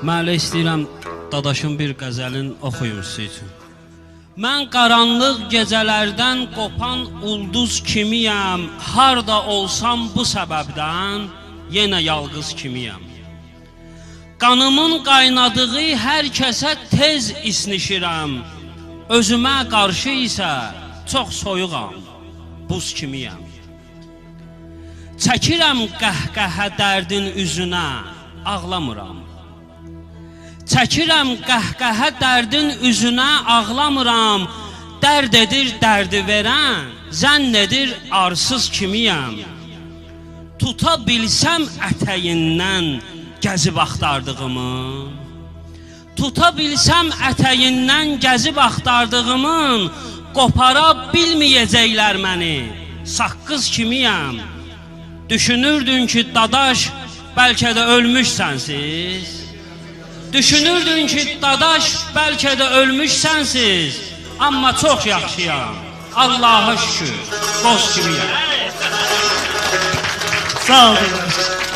Mələ istəyirəm dadaşım bir qəzəlin oxuyum sizin üçün. Mən qaranlıq gecələrdən qopan ulduz kimiyəm, harda olsam bu səbəbdən yenə yalqız kimiyəm. Qanımın qaynadığı hər kəsə tez isnişirəm, özümə qarşı isə çox soyuğam, buz kimiyəm. Çəkirəm qəhqəhə dərdin üzünə, ağlamıram. Çəkirəm qəhqəhə dərdin üzünə, ağlamıram. Dərd edir dərdi verən, zənn edir arsız kimiyəm. Tuta bilsəm ətəyindən gəzib axtardığımı, tuta bilsəm ətəyindən gəzib axtardığımın, qopara bilməyəcəklər məni, saqqız kimiyəm. Düşünürdün ki, dadaş, bəlkə də ölmüşsənsiz. Düşünürdün ki, dadaş, bəlkə də ölmüşsənsiz. Amma çox yaxşıyam, Allaha şükür, boz kimiyəm. Sağ olun.